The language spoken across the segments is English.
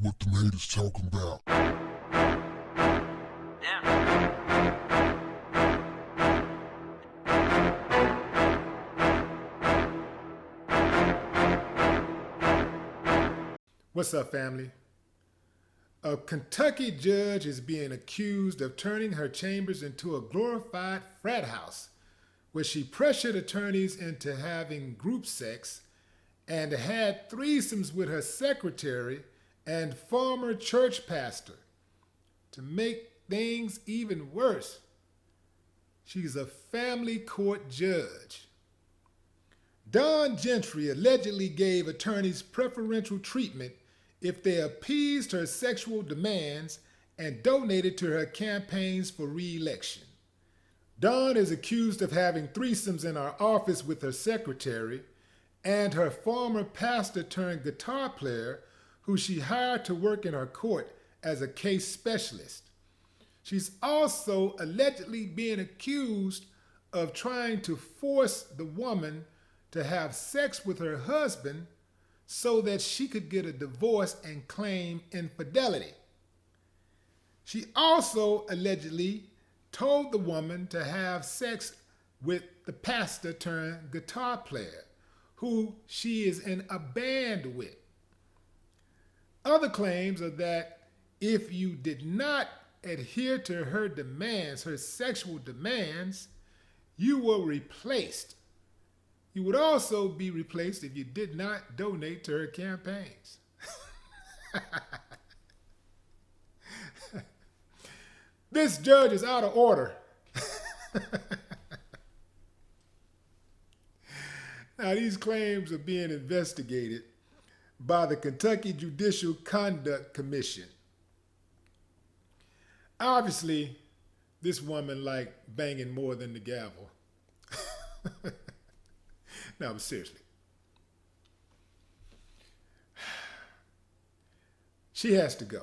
what the haters talking about. What's up, family? A Kentucky judge is being accused of turning her chambers into a glorified frat house where she pressured attorneys into having group sex and had threesomes with her secretary and former church pastor. To make things even worse, she's a family court judge. Dawn Gentry allegedly gave attorneys preferential treatment if they appeased her sexual demands and donated to her campaigns for re-election. Dawn is accused of having threesomes in her office with her secretary and her former pastor turned guitar player who she hired to work in her court as a case specialist. She's also allegedly being accused of trying to force the woman to have sex with her husband so that she could get a divorce and claim infidelity. She also allegedly told the woman to have sex with the pastor turned guitar player, who she is in a band with. Other claims are that if you did not adhere to her demands, her sexual demands, you were replaced. You would also be replaced if you did not donate to her campaigns. This judge is out of order. Now, these claims are being investigated by the Kentucky Judicial Conduct Commission. Obviously, this woman liked banging more than the gavel. No, but seriously. She has to go.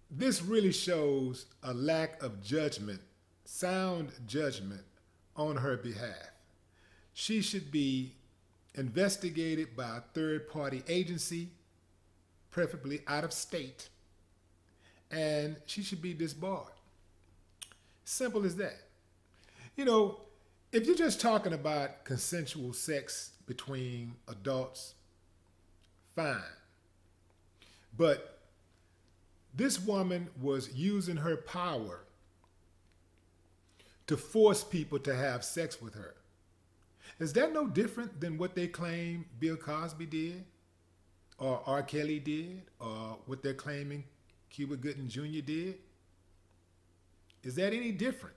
This really shows a lack of judgment, sound judgment on her behalf. She should be investigated by a third-party agency, preferably out of state, and she should be disbarred. Simple as that. You know, if you're just talking about consensual sex between adults, fine. But this woman was using her power to force people to have sex with her. Is that no different than what they claim Bill Cosby did, or R. Kelly did, or what they're claiming Cuba Gooding Jr. did? Is that any different?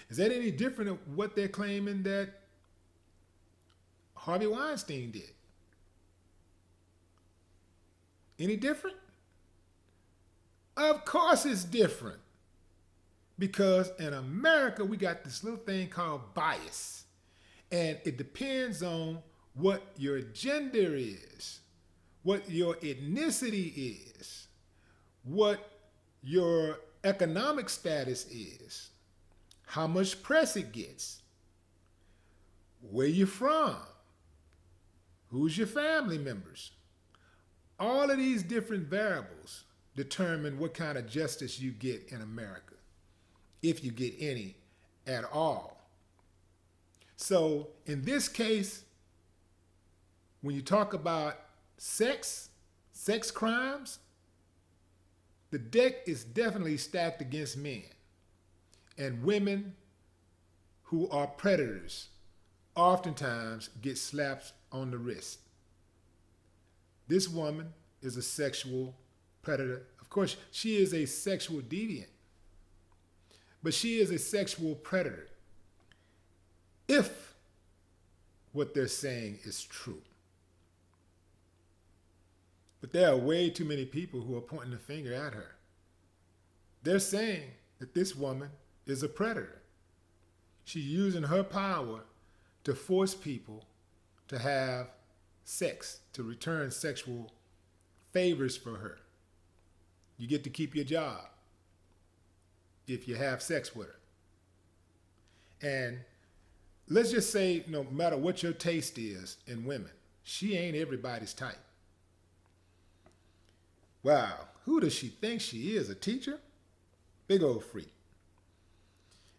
Is that any different of what they're claiming that Harvey Weinstein did? Any different? Of course it's different. Because in America, we got this little thing called bias. And it depends on what your gender is, what your ethnicity is, what your economic status is, how much press it gets, where you're from, who's your family members. All of these different variables determine what kind of justice you get in America, if you get any at all. So in this case, when you talk about sex crimes, the deck is definitely stacked against men. And women who are predators oftentimes get slaps on the wrist. This woman is a sexual predator. Of course, she is a sexual deviant, but she is a sexual predator if what they're saying is true. But there are way too many people who are pointing the finger at her. They're saying that this woman is a predator. She's using her power to force people to have sex, to return sexual favors for her. You get to keep your job if you have sex with her. And let's just say, no matter what your taste is in women, she ain't everybody's type. Wow, who does she think she is, a teacher? Big old freak.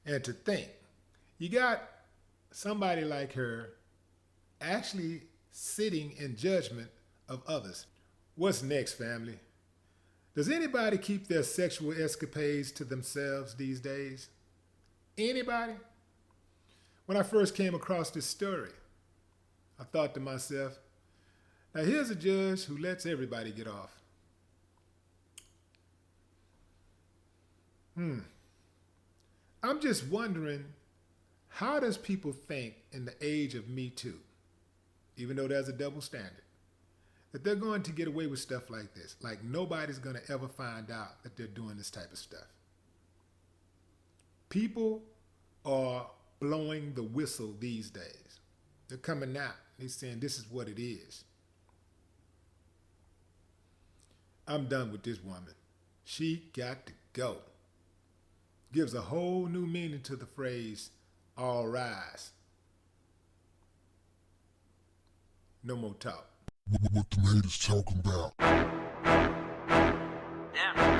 And to think, you got somebody like her actually sitting in judgment of others. What's next, family? Does anybody keep their sexual escapades to themselves these days? Anybody? When I first came across this story, I thought to myself, now here's a judge who lets everybody get off. I'm just wondering, how does people think in the age of Me Too, even though there's a double standard, that they're going to get away with stuff like this? Like nobody's going to ever find out that they're doing this type of stuff. People are blowing the whistle these days. They're coming out. They're saying this is what it is. I'm done with this woman. She got to go. Gives a whole new meaning to the phrase, all rise. No more talk. What the haters talking about? Damn.